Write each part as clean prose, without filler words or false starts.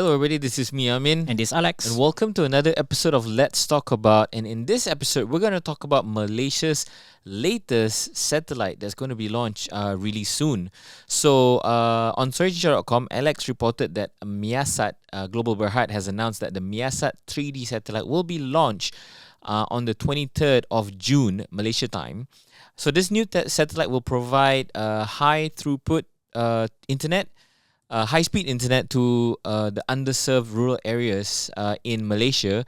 Hello everybody, this is me, Amin. And this is Alex. And welcome to another episode of Let's Talk About. And in this episode, we're going to talk about Malaysia's latest satellite that's going to be launched really soon. So on search.com, Alex reported that MEASAT Global Berhad has announced that the MEASAT-3d satellite will be launched on the 23rd of June, Malaysia time. So this new satellite will provide high throughput internet, high-speed internet to the underserved rural areas in Malaysia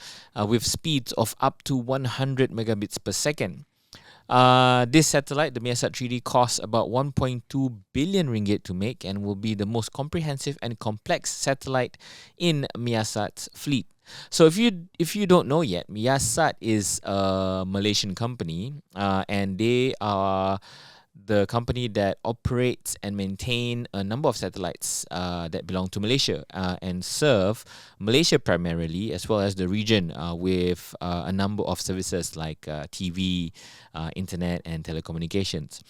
with speeds of up to 100 megabits per second. This satellite, the MEASAT-3d, costs about 1.2 billion ringgit to make and will be the most comprehensive and complex satellite in MEASAT's fleet. So if you don't know yet, MEASAT is a Malaysian company and they are the company that operates and maintain a number of satellites that belong to Malaysia and serve Malaysia primarily, as well as the region with a number of services like TV, internet, and telecommunications.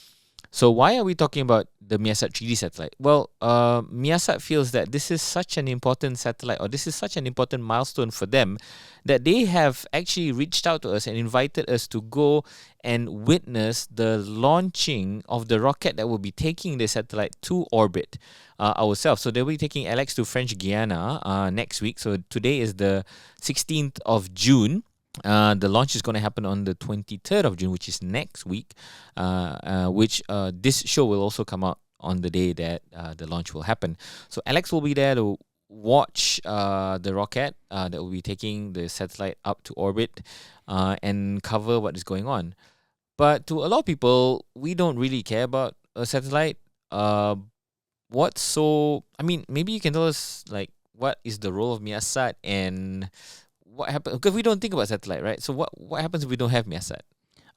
So why are we talking about the MEASAT-3d satellite? Well, MEASAT feels that this is such an important satellite, or this is such an important milestone for them, that they have actually reached out to us and invited us to go and witness the launching of the rocket that will be taking the satellite to orbit ourselves. So they'll be taking Alex to French Guiana next week. So today is the 16th of June. The launch is going to happen on the 23rd of June, which is next week, which this show will also come out on the day that the launch will happen. So Alex will be there to watch the rocket that will be taking the satellite up to orbit and cover what is going on. But to a lot of people, we don't really care about a satellite. Maybe you can tell us, like, what is the role of MEASAT and what happens, because we don't think about satellite, right? So what happens if we don't have MEASAT?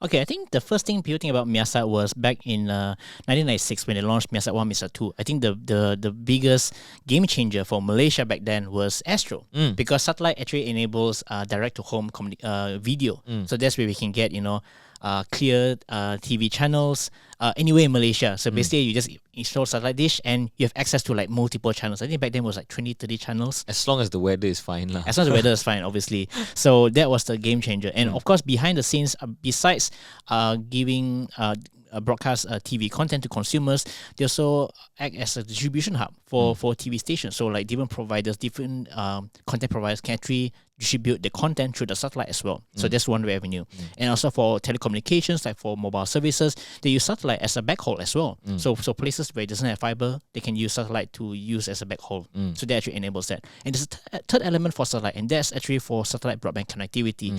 Okay, I think the first thing people think about MEASAT was back in 1996 when they launched MEASAT 1, MEASAT 2. I think the biggest game changer for Malaysia back then was Astro, because satellite actually enables direct-to-home video. So that's where we can get, clear TV channels anywhere in Malaysia. So basically, you just install satellite dish and you have access to like multiple channels. I think back then it was like 20, 30 channels. As long as the weather is fine. As long as the weather is fine, obviously. So that was the game changer. And of course, behind the scenes, besides giving broadcast TV content to consumers, they also act as a distribution hub for TV stations. So like different providers, different content providers can actually distribute the content through the satellite as well. So that's one revenue. And also for telecommunications, like for mobile services, they use satellite as a backhaul as well. So places where it doesn't have fiber, they can use satellite to use as a backhaul. So that actually enables that. And there's a third element for satellite, and that's actually for satellite broadband connectivity.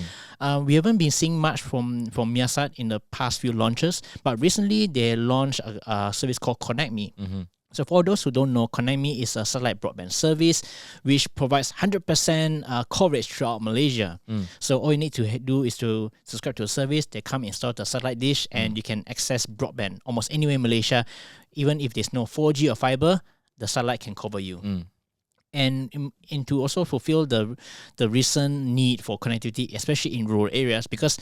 We haven't been seeing much from MEASAT in the past few launches, but recently they launched a service called ConnectMe. So for those who don't know, ConnectMe is a satellite broadband service which provides 100% coverage throughout Malaysia. So all you need to do is to subscribe to a service. They come install the satellite dish and you can access broadband almost anywhere in Malaysia. Even if there's no 4G or fiber, the satellite can cover you. And to also fulfill the recent need for connectivity, especially in rural areas, because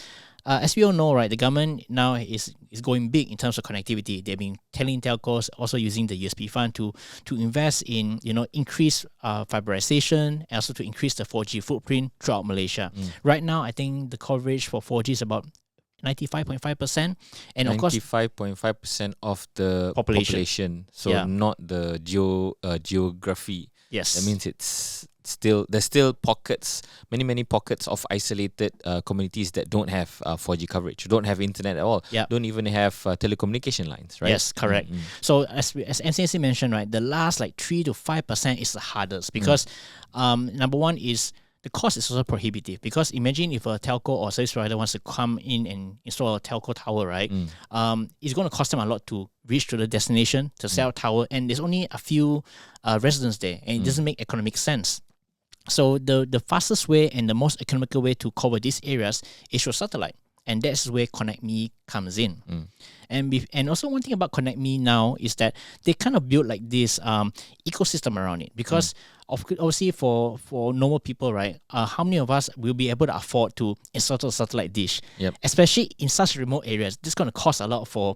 as we all know, right, the government now is going big in terms of connectivity. They've been telling telcos also using the USP fund to invest in increase fiberization and also to increase the 4G footprint throughout Malaysia. Right now, I think the coverage for 4G is about 95.5%, and of course 95.5% of the population. So not the geography. Yes, that means there's still pockets, many pockets of isolated communities that don't have 4G coverage, don't have internet at all, don't even have telecommunication lines, right? Yes, correct. So as NCC mentioned, right, the last like 3 to 5% is the hardest because number one is the cost is also prohibitive, because imagine if a telco or service provider wants to come in and install a telco tower, right? It's going to cost them a lot to reach to the destination to sell tower, and there's only a few residents there, and it doesn't make economic sense. So the fastest way and the most economical way to cover these areas is through satellite. And that's where ConnectMe comes in. And also one thing about ConnectMe now is that they kind of build like this ecosystem around it, because obviously for normal people, right? How many of us will be able to afford to install a satellite dish? Yep. Especially in such remote areas, this is going to cost a lot for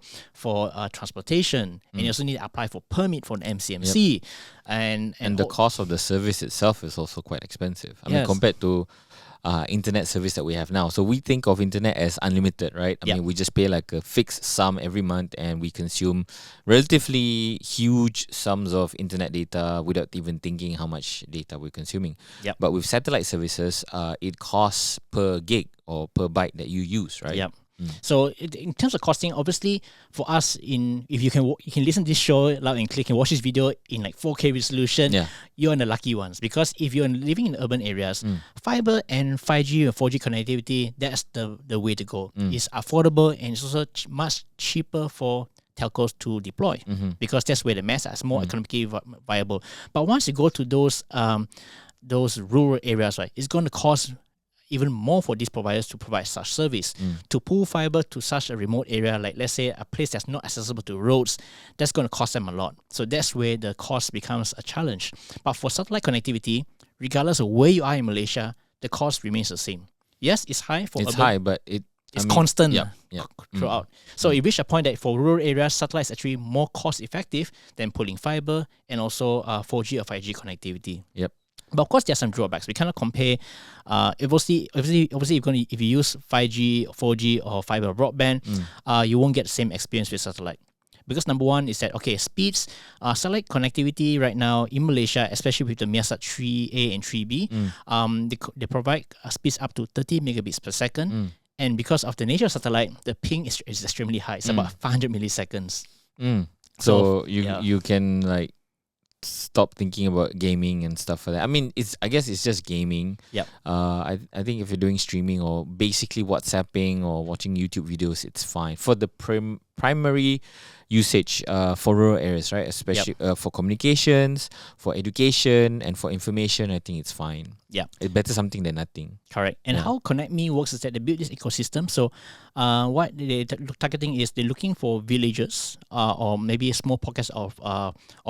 transportation, and you also need to apply for permit from the MCMC, and the cost of the service itself is also quite expensive. I mean, Yes. compared to internet service that we have now. So we think of internet as unlimited, right? I Yep. mean, we just pay like a fixed sum every month and we consume relatively huge sums of internet data without even thinking how much data we're consuming. Yep. But with satellite services, it costs per gig or per byte that you use, right? Yep. So in terms of costing, obviously for us, if you can listen to this show loud and clear, you can watch this video in like 4K resolution. Yeah. You're in the lucky ones, because if you're living in urban areas, fiber and 5G or 4G connectivity, that's the way to go. It's affordable and it's also much cheaper for telcos to deploy, because that's where the MEASAT is more economically viable. But once you go to those rural areas, right, it's going to cost even more for these providers to provide such service. To pull fiber to such a remote area, like let's say a place that's not accessible to roads, that's going to cost them a lot. So that's where the cost becomes a challenge. But for satellite connectivity, regardless of where you are in Malaysia, the cost remains the same. Yes, it's high for It's urban. high, but it's constant Yeah. throughout. So it reached a point that for rural areas, satellite is actually more cost effective than pulling fiber and also 4G or 5G connectivity. Yep. But of course, there are some drawbacks. We cannot compare. Obviously, if you use 5G, 4G, or fiber broadband, you won't get the same experience with satellite. Because number one is that, okay, speeds, satellite connectivity right now in Malaysia, especially with the MEASAT-3A and 3B, they provide speeds up to 30 megabits per second. And because of the nature of satellite, the ping is extremely high. It's about 500 milliseconds. So yeah. you can like stop thinking about gaming and stuff like that. I mean, I guess it's just gaming. Yep. I think if you're doing streaming or basically WhatsApping or watching YouTube videos, it's fine for the primary usage for rural areas, right? Especially for communications, for education, and for information. I think it's fine. Yeah, it's better something than nothing. Correct. And how ConnectMe works is that they build this ecosystem. So what they're targeting is they're looking for villages or maybe small pockets of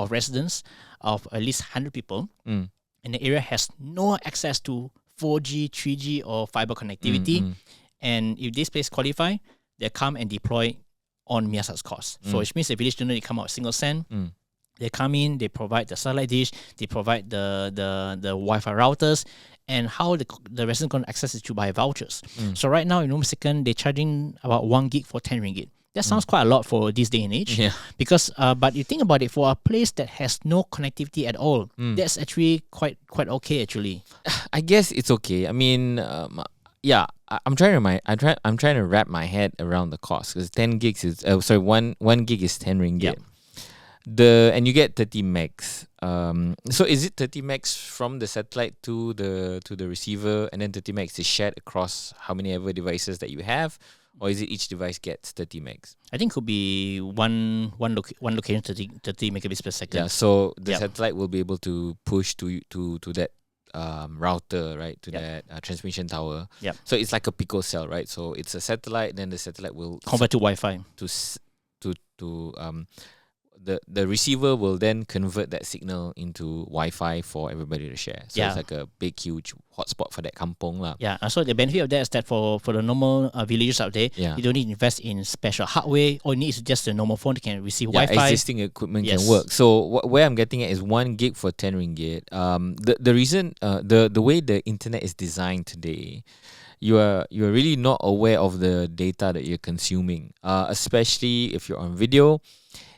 residents of at least 100 people. And the area has no access to 4G, 3G, or fiber connectivity. And if this place qualify, they come and deploy on MEASAT's cost. So which means the village don't need to come out a single cent. They come in, they provide the satellite dish, they provide the Wi-Fi routers, and how the resident going to access it to buy vouchers. So right now in Second, they're charging about 1 gig for 10 ringgit. That sounds quite a lot for this day and age. Yeah. Because but you think about it, for a place that has no connectivity at all, that's actually quite okay actually. I guess it's okay. I mean, I'm trying to wrap my head around the cost, because 10 gigs is one gig is 10 ringgit. And you get 30 megs. So is it 30 megs from the satellite to the receiver, and then 30 megs is shared across how many ever devices that you have, or is it each device gets 30 megs? I think it could be one location 30 megabits per second. Yeah. So the satellite will be able to push to that router, right, to that transmission tower. Yep. So it's like a pico cell, right? So it's a satellite, then the satellite will convert to Wi-Fi. The receiver will then convert that signal into Wi-Fi for everybody to share. So it's like a big, huge hotspot for that kampong lah. Yeah, so the benefit of that is that for the normal villagers out there, you don't need to invest in special hardware. All you need is just a normal phone that can receive Wi-Fi. Existing equipment can work. So where I'm getting at is 1 gig for 10 ringgit. The reason, the way the internet is designed today, you are really not aware of the data that you're consuming, especially if you're on video.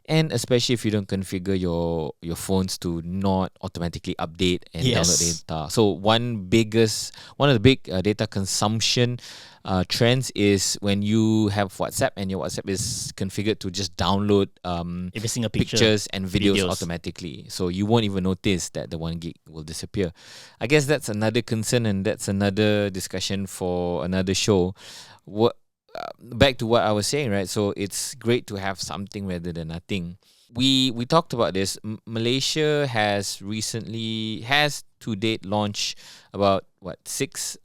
And especially if you don't configure your phones to not automatically update and download data. So one of the big data consumption trends is when you have WhatsApp and your WhatsApp is configured to just download every single pictures and videos automatically. So you won't even notice that the 1 gig will disappear. I guess that's another concern, and that's another discussion for another show. Back to what I was saying, right? So it's great to have something rather than nothing. We talked about this. Malaysia has to date launched about MEASAT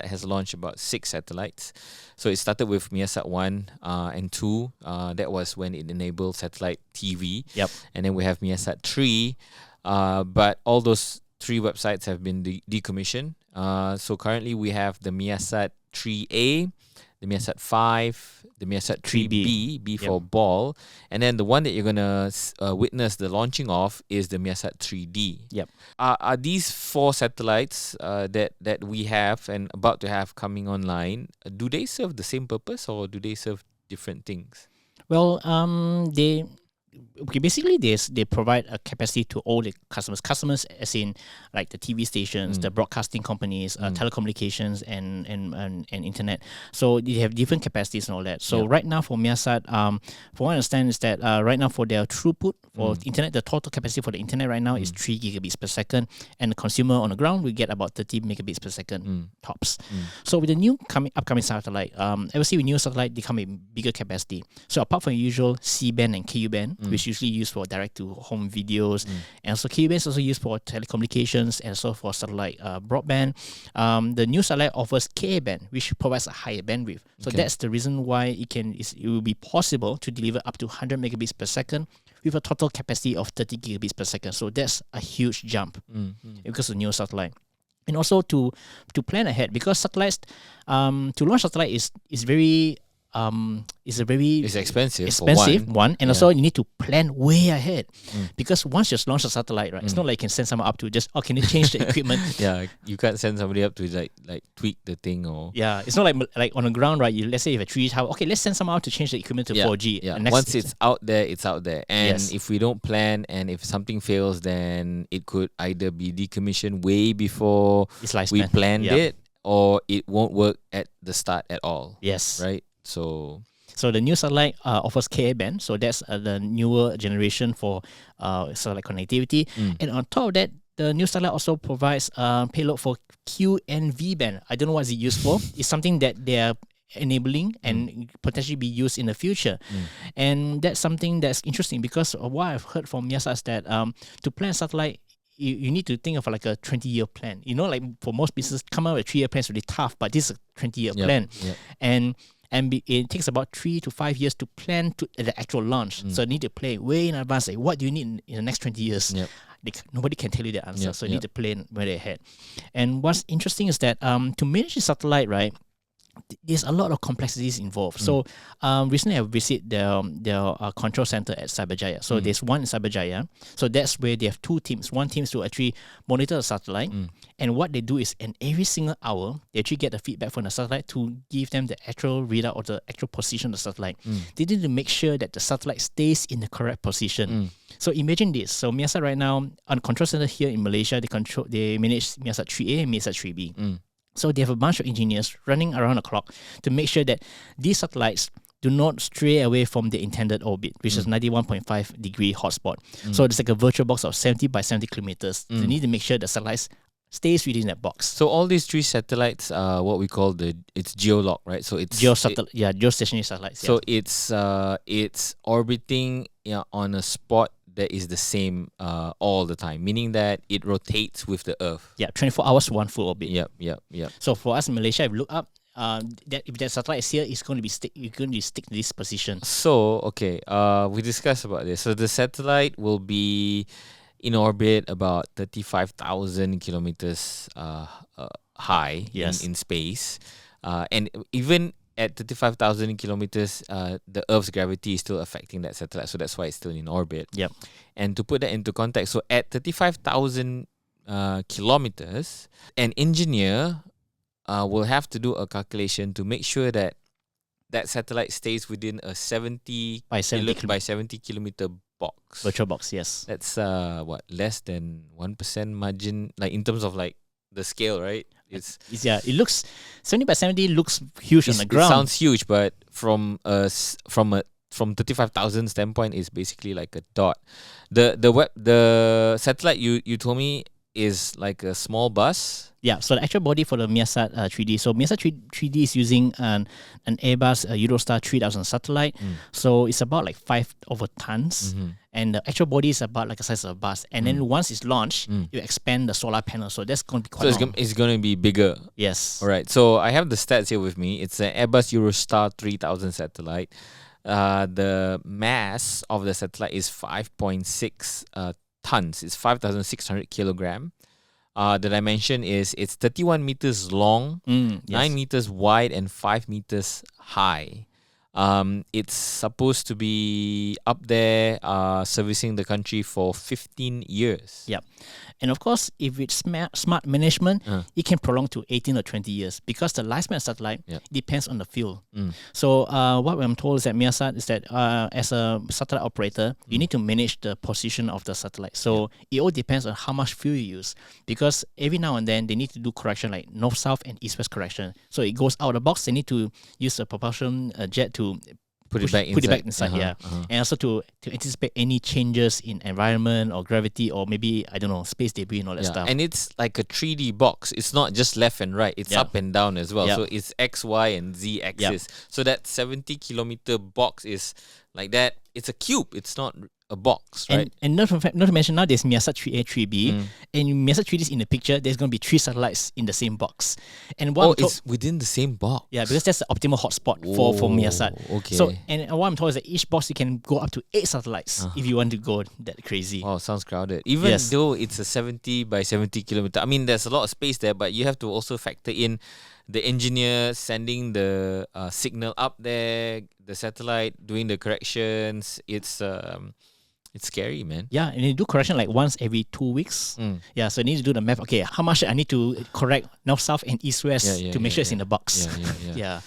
has launched about 6 satellites. So it started with MEASAT 1 and 2. That was when it enabled satellite TV. Yep. And then we have MEASAT 3. But all those 3 websites have been decommissioned. So currently we have the MEASAT-3A, the MEASAT-5, the MEASAT-3B, B for ball, and then the one that you're gonna witness the launching of is the MEASAT-3D. Yep. Are these 4 satellites that we have and about to have coming online? Do they serve the same purpose or do they serve different things? Well, basically they provide a capacity to all the customers as in like the TV stations, the broadcasting companies, telecommunications and internet. So they have different capacities and all that. So right now for MEASAT, from what I understand is that right now for their throughput for internet, the total capacity for the internet right now is 3 gigabits per second, and the consumer on the ground will get about 30 megabits per second tops. So with the new upcoming satellite, obviously with new satellite they come with bigger capacity. So apart from usual C-band and Ku-band, which usually used for direct-to-home videos, and also Ku-band is also used for telecommunications and also for satellite broadband. The new satellite offers Ka-band, which provides a higher bandwidth. So that's the reason why it will be possible to deliver up to 100 megabits per second with a total capacity of 30 gigabits per second. So that's a huge jump because of the new satellite. And also to plan ahead, because satellites, to launch satellite is very It's expensive one, and also you need to plan way ahead, because once you launch a satellite, right, it's not like you can send someone up to just can you change the equipment? Yeah, you can't send somebody up to like tweak the thing or it's not like on the ground, right? Let's say you have a 3G tower, okay, let's send someone out to change the equipment to 4G. Yeah, once it's out there, it's out there, and if we don't plan and if something fails, then it could either be decommissioned way before we planned it, or it won't work at the start at all. Yes, right. So the new satellite offers Ka-band, so that's the newer generation for satellite connectivity. And on top of that, the new satellite also provides payload for Q and V band. I don't know what it's used for. It's something that they are enabling and potentially be used in the future. And that's something that's interesting, because what I've heard from MEASAT is that to plan satellite, you need to think of like a 20-year plan. You know, like for most businesses, come out with a 3-year plan is really tough, but this is a 20-year plan. And it takes about 3 to 5 years to plan to the actual launch. So you need to plan way in advance. Like, what do you need in the next 20 years? Nobody can tell you the answer. So you need to plan way ahead. And what's interesting is that to manage the satellite, right, there's a lot of complexities involved. So recently I visited their control center at Cyberjaya. So there's one in Cyberjaya. So that's where they have 2 teams. One team is to actually monitor the satellite. And what they do is, in every single hour, they actually get the feedback from the satellite to give them the actual readout or the actual position of the satellite. They need to make sure that the satellite stays in the correct position. So imagine this. So MEASAT right now, on control center here in Malaysia, they manage MEASAT-3A and MEASAT-3B. So they have a bunch of engineers running around the clock to make sure that these satellites do not stray away from the intended orbit, which is 91.5 degree hotspot. So it's like a virtual box of 70 by 70 kilometers. They need to make sure the satellites stays within that box. So all these 3 satellites are what we call it's geolock, right? So it's geostationary satellites. So it's orbiting on a spot that is the same all the time, meaning that it rotates with the Earth. 24 hours, one full orbit. Yep. So for us in Malaysia, if you look up, that if that satellite is here, it's going to be stick to this position. So we discussed about this. So the satellite will be in orbit about 35,000 kilometers high in space, and even at 35,000 kilometers, the Earth's gravity is still affecting that satellite, so that's why it's still in orbit. And to put that into context, so at 35,000 kilometers, an engineer will have to do a calculation to make sure that satellite stays within a 70 by 70 kilometer box. Virtual box, yes. That's less than 1% margin, like in terms of like the scale, right? It looks 70 by 70 looks huge on the ground. It sounds huge, but from 35,000 standpoint, is basically like a dot. The satellite you told me is like a small bus. So the actual body for the MEASAT 3D. So MEASAT 3D is using an Airbus Eurostar 3000 satellite. So it's about like 5 over tons. And the actual body is about like the size of a bus. And then once it's launched, you expand the solar panel. So that's going to be quite long. It's going to be bigger. Yes. All right. So I have the stats here with me. It's an Airbus Eurostar 3000 satellite. The mass of the satellite is 5.6 tons. It's 5,600 kilogram. The dimension is it's 31 meters long, 9 meters wide, and 5 meters high. It's supposed to be up there, servicing the country for 15 years. Yep. And of course, if it's smart management, it can prolong to 18 or 20 years because the lifespan of satellite depends on the fuel. So what I'm told is that MEASAT is that as a satellite operator, you need to manage the position of the satellite. So it all depends on how much fuel you use because every now and then they need to do correction like north-south and east-west correction. So it goes out of the box. They need to use a propulsion jet to Put it back inside. And also to anticipate any changes in environment or gravity or maybe, I don't know, space debris and all that stuff. And it's like a 3D box. It's not just left and right. It's up and down as well. So it's X, Y, and Z axis. So that 70-kilometer box is like that. It's a cube. It's not a box, right? And not to mention now there's MEASAT-3A, 3B, and MEASAT-3D is in the picture. There's going to be 3 satellites in the same box. And it's within the same box. Yeah, because that's the optimal hotspot for MEASAT. Okay. So, and what I'm told is that each box you can go up to 8 satellites if you want to go that crazy. Wow, sounds crowded. Even though it's a 70 by 70 kilometer, I mean, there's a lot of space there, but you have to also factor in the engineer sending the signal up there, the satellite doing the corrections. It's scary, man. Yeah, and you do correction like once every 2 weeks. Yeah, so you need to do the math. Okay, how much I need to correct north, south, and east, west to make sure it's in the box. Yeah.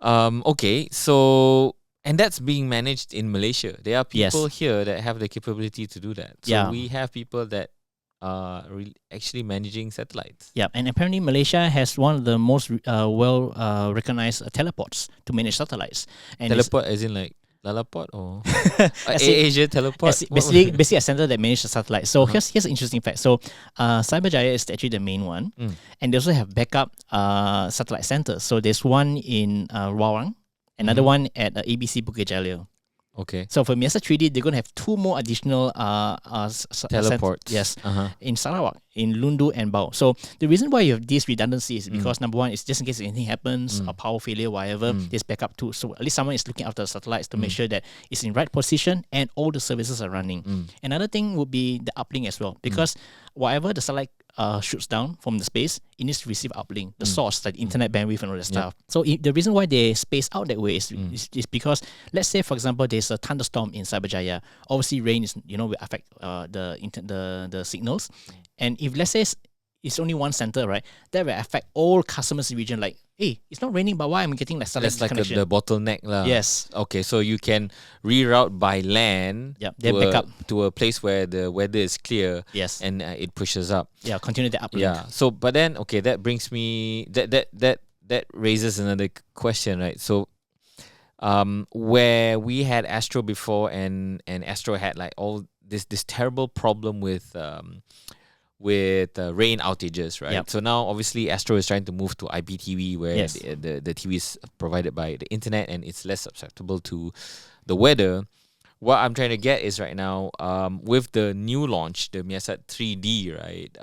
Okay, so and that's being managed in Malaysia. There are people here that have the capability to do that. So we have people that are actually managing satellites. Yeah, and apparently Malaysia has one of the most recognized teleports to manage satellites. And teleport as in like Lalaport or Asia Teleport? Basically a center that manages the satellite. So here's an interesting fact. So Cyberjaya is actually the main one. And they also have backup satellite centers. So there's one in Rawang, another one at ABC Bukit Jalil. Okay. So for MEASAT-3d, they're going to have 2 more additional teleports. In Sarawak, in Lundu and Bau. So the reason why you have this redundancy is because number one is just in case anything happens, or power failure, whatever, there's backup too. So at least someone is looking after the satellites to make sure that it's in right position and all the services are running. Another thing would be the uplink as well, because whatever the satellite shoots down from the space, it needs to receive uplink, the source, like internet bandwidth and all that stuff. So the reason why they space out that way is because, let's say for example, there's a thunderstorm in Cyberjaya. Obviously, rain is will affect the signals, and if let's say it's only one center, right, that will affect all customers in the region. Like, hey, it's not raining, but why am I getting like satellite That's like connection? the bottleneck lah. Yes. Okay, so you can reroute by land to a place where the weather is clear. Yes. And it pushes up. Yeah, continue the uplink. Yeah. So, but then that brings me that raises another question, right? So, where we had Astro before, and Astro had like all this terrible problem with rain outages, right? Yep. So now obviously Astro is trying to move to IPTV, where the TV is provided by the internet and it's less susceptible to the weather. What I'm trying to get is right now, with the new launch, the MEASAT-3d, right?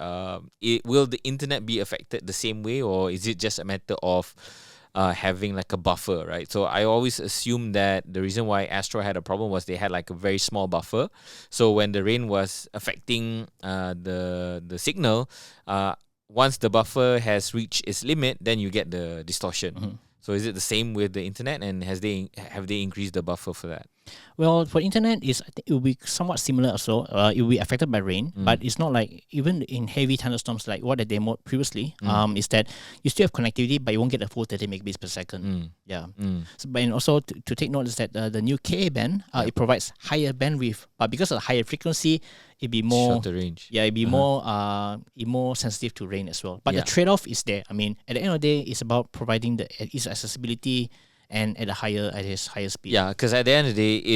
Will the internet be affected the same way, or is it just a matter of having like a buffer, right? So I always assume that the reason why Astro had a problem was they had like a very small buffer. So when the rain was affecting the signal, once the buffer has reached its limit, then you get the distortion. So is it the same with the internet, and have they increased the buffer for that? Well, for internet, I think it will be somewhat similar also. It will be affected by rain, but it's not like, even in heavy thunderstorms like what I demoed previously, is that you still have connectivity, but you won't get a full 30 megabits per second. So, but and also to take note is that the new Ka band, it provides higher bandwidth, but because of the higher frequency, it'd be more shorter range. Yeah, it'd be more sensitive to rain as well. But the trade-off is there. I mean, at the end of the day, it's about providing the ease accessibility and at a higher speed. Yeah, because at the end of the day,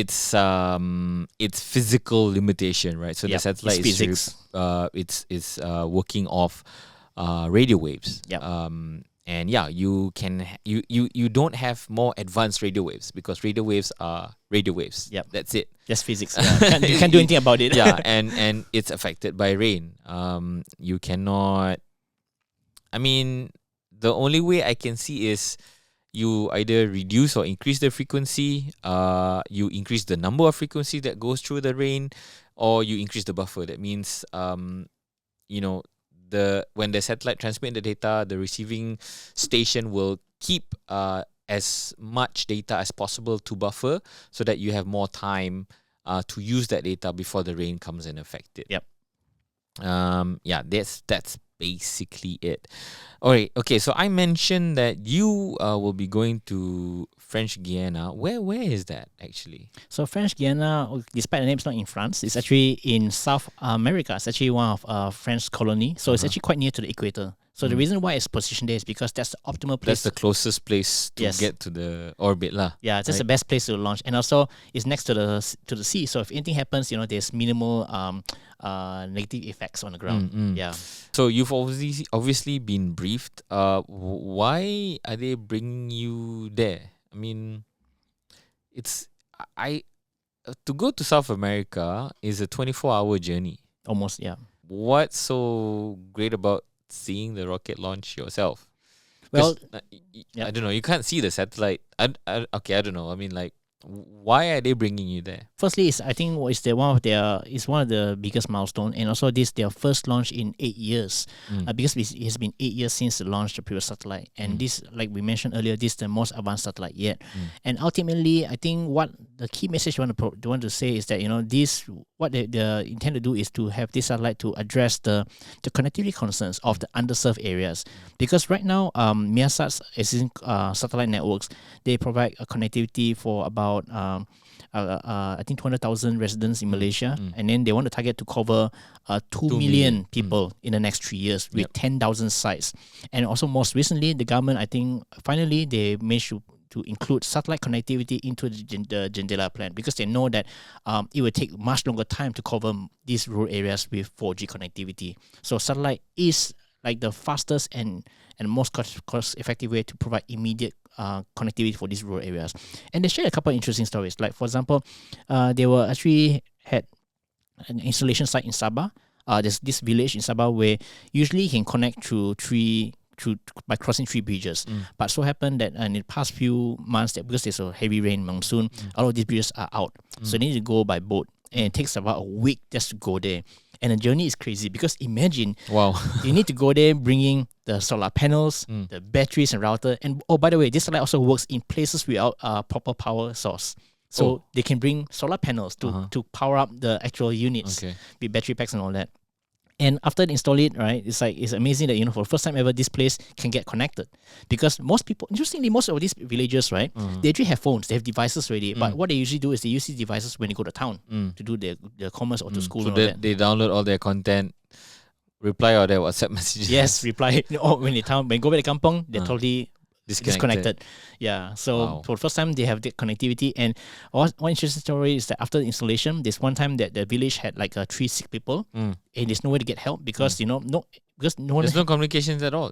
it's physical limitation, right? So the satellite is working off radio waves. And you don't have more advanced radio waves, because radio waves are radio waves. That's it. Just physics. You can't do anything about it. And it's affected by rain. You cannot. I mean, the only way I can see is you either reduce or increase the frequency. You increase the number of frequency that goes through the rain, or you increase the buffer. That means you know, when the satellite transmit the data, the receiving station will keep as much data as possible to buffer, so that you have more time to use that data before the rain comes and affect it. Yep. Yeah, that's basically it. All right. Okay. So I mentioned that you will be going to French Guiana. Where is that actually? So French Guiana, despite the name, it's not in France. It's actually in South America. It's actually one of French colony. So it's actually quite near to the equator. So the reason why it's positioned there is because that's the optimal place. That's the closest place to get to the orbit, lah. Yeah, that's the best place to launch, and also it's next to the sea. So if anything happens, there's minimal negative effects on the ground. Yeah. So you've obviously been briefed. Why are they bringing you there? I mean, it's to go to South America is a 24-hour journey. Almost, yeah. What's so great about seeing the rocket launch yourself? Well, I don't know. You can't see the satellite. Okay, I don't know. I mean, like, why are they bringing you there? Firstly, I think it's one of the biggest milestone, and also this their first launch in 8 years, because it has been 8 years since the launch of the previous satellite, and this, like we mentioned earlier, this is the most advanced satellite yet. And ultimately, I think what the key message you want to say is that this what they intend to do is to have this satellite to address the connectivity concerns of the underserved areas, because right now MEASAT's existing satellite networks, they provide a connectivity for about I think 200,000 residents in Malaysia, and then they want to target to cover 2 million people in the next 3 years with 10,000 sites. And also most recently, the government, I think, finally they managed to include satellite connectivity into the Jendela plan, because they know that it will take much longer time to cover these rural areas with 4G connectivity. So satellite is like the fastest and most cost-effective way to provide immediate connectivity for these rural areas. And they shared a couple of interesting stories. Like, for example, they were actually had an installation site in Sabah. There's this village in Sabah where usually you can connect by crossing 3 bridges. But so happened that in the past few months, that because there's a heavy rain monsoon, all of these bridges are out. So they need to go by boat. And it takes about a week just to go there. And the journey is crazy, because imagine you need to go there bringing the solar panels, the batteries and router. And by the way, this satellite also works in places without a proper power source. So they can bring solar panels to power up the actual units with battery packs and all that. And after they install it, right, it's amazing that, for the first time ever, this place can get connected. Because most people, interestingly, most of these villagers, right, they actually have phones, they have devices already. But what they usually do is they use these devices when they go to town to do their commerce or to school. So and all that. they download all their content, reply all their WhatsApp messages. Yes, reply. When they go back to kampong, they're totally disconnected. Yeah. So for the first time, they have the connectivity. And one interesting story is that after the installation, there's one time that the village had like 3 sick people, and there's no way to get help because because no one. There's no communications at all.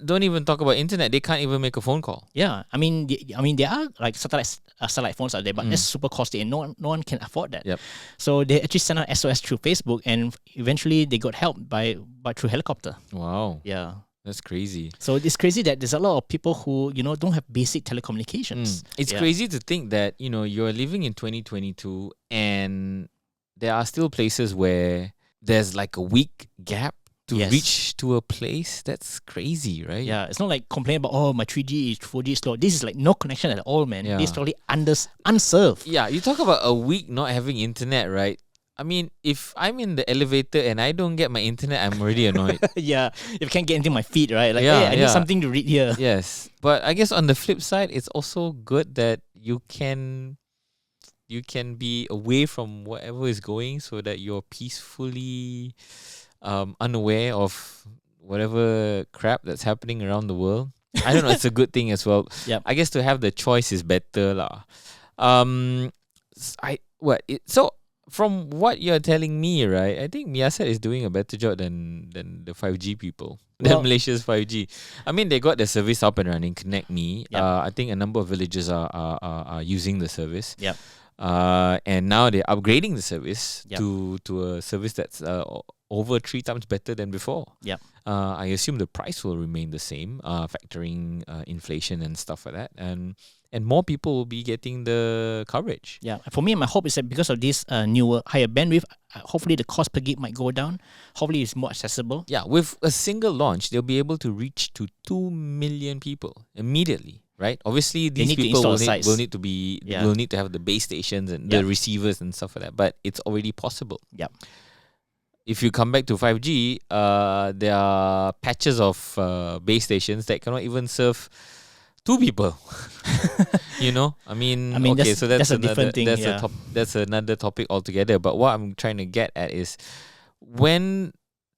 Don't even talk about internet. They can't even make a phone call. Yeah, I mean, there are like satellite phones out there, but that's super costly, and no one can afford that. Yep. So they actually sent out SOS through Facebook, and eventually they got help by through helicopter. Wow. Yeah. That's crazy. So it's crazy that there's a lot of people who, don't have basic telecommunications. It's crazy to think that, you're living in 2022 and there are still places where there's like a week gap to reach to a place. That's crazy, right? Yeah, it's not like complaining about, my 3G is 4G is slow. This is like no connection at all, man. Yeah. This is totally unserved. Yeah, you talk about a week not having internet, right? I mean, if I'm in the elevator and I don't get my internet, I'm already annoyed. Yeah, if you can't get into my feed, right? Like, I need something to read here. Yes, but I guess on the flip side, it's also good that you can be away from whatever is going, so that you're peacefully unaware of whatever crap that's happening around the world. I don't know. It's a good thing as well. Yep. I guess to have the choice is better, lah. From what you're telling me, right, I think MEASAT is doing a better job than the 5G people, than Malaysia's 5G. I mean, they got the service up and running, ConnectMe. Yep. I think a number of villages are using the service. Yep. And now they're upgrading the service Yep. to a service that's over 3 times better than before. Yep. I assume the price will remain the same, factoring inflation and stuff like that. And and more people will be getting the coverage. Yeah, for me, my hope is that because of this newer, higher bandwidth, hopefully the cost per gig might go down. Hopefully, it's more accessible. Yeah, with a single launch, they'll be able to reach to 2 million people immediately. Right. Obviously, these need to people install will the need, sites. will need to be Yeah. will need to have the base stations and Yeah. the receivers and stuff like that. But it's already possible. Yep. If you come back to 5G, there are patches of base stations that cannot even serve 2 people. I mean, okay, that's, so that's a different thing. That's Yeah. that's another topic altogether. But what I'm trying to get at is when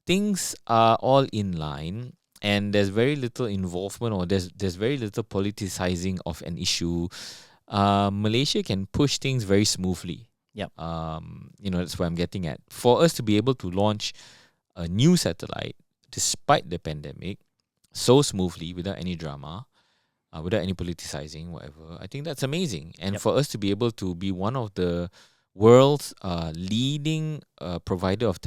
things are all in line and there's very little involvement or there's very little politicizing of an issue, Malaysia can push things very smoothly. Yep. That's what I'm getting at. For us to be able to launch a new satellite despite the pandemic so smoothly without any drama, without any politicizing, whatever, I think that's amazing. And Yep. for us to be able to be one of the world's leading provider of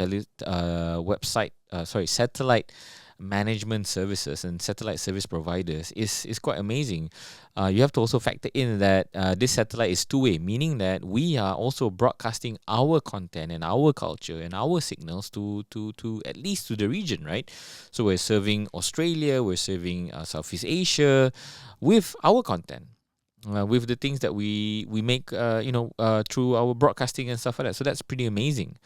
satellite management services and satellite service providers is quite amazing. You have to also factor in that this satellite is two-way, meaning that we are also broadcasting our content and our culture and our signals to at least to the region, right? So we're serving Australia, we're serving Southeast Asia with our content. With the things that we make, through our broadcasting and stuff like that. So that's pretty amazing.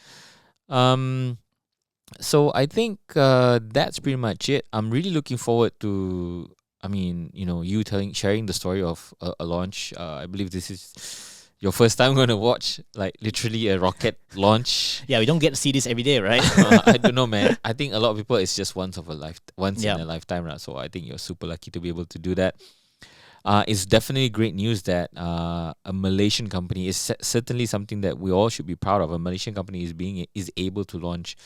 So I think that's pretty much it. I'm really looking forward to, you sharing the story of a launch. I believe this is your first time going to watch, like, literally a rocket launch. Yeah, we don't get to see this every day, right? I don't know, man. I think a lot of people, it's just once Yeah. in a lifetime, right? So I think you're super lucky to be able to do that. It's definitely great news that a Malaysian company is certainly something that we all should be proud of. A Malaysian company is able to launch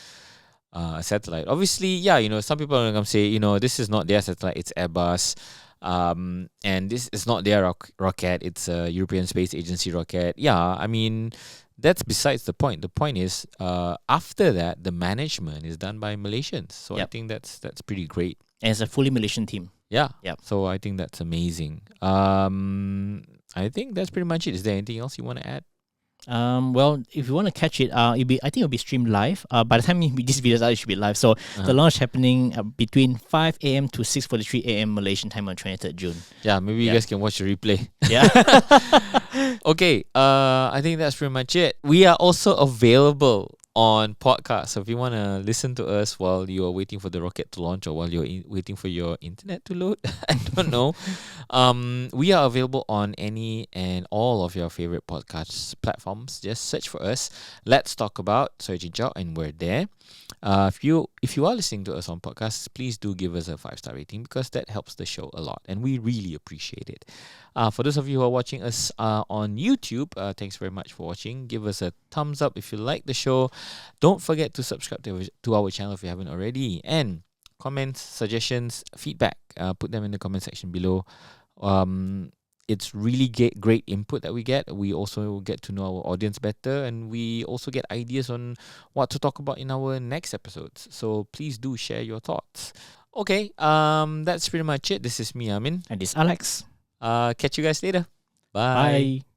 a satellite. Obviously, yeah, some people are going to say, this is not their satellite, it's Airbus. And this is not their rocket, it's a European Space Agency rocket. Yeah, I mean, that's besides the point. The point is, after that, the management is done by Malaysians. So I Yep. think that's pretty great. And it's a fully Malaysian team. Yeah. Yep. So I think that's amazing. I think that's pretty much it. Is there anything else you want to add? Well, if you want to catch it, I think it'll be streamed live. By the time this video is out, it should be live. So the launch happening between 5 a.m. to 6:43 a.m. Malaysian time on 23rd June. Yeah, maybe you guys can watch the replay. Yeah. Okay, I think that's pretty much it. We are also available on podcast. So if you want to listen to us while you are waiting for the rocket to launch or while you're waiting for your internet to load, I don't know. We are available on any and all of your favorite podcast platforms. Just search for us. Let's talk about Search It Out, and we're there. If you are listening to us on podcasts, please do give us a 5-star rating because that helps the show a lot, and we really appreciate it. For those of you who are watching us on YouTube, thanks very much for watching. Give us a thumbs up if you like the show. Don't forget to subscribe to our channel if you haven't already. And comments, suggestions, feedback, put them in the comment section below. It's really great input that we get. We also get to know our audience better, and we also get ideas on what to talk about in our next episodes. So please do share your thoughts. Okay, that's pretty much it. This is me, Amin. And this Alex. Catch you guys later. Bye. Bye.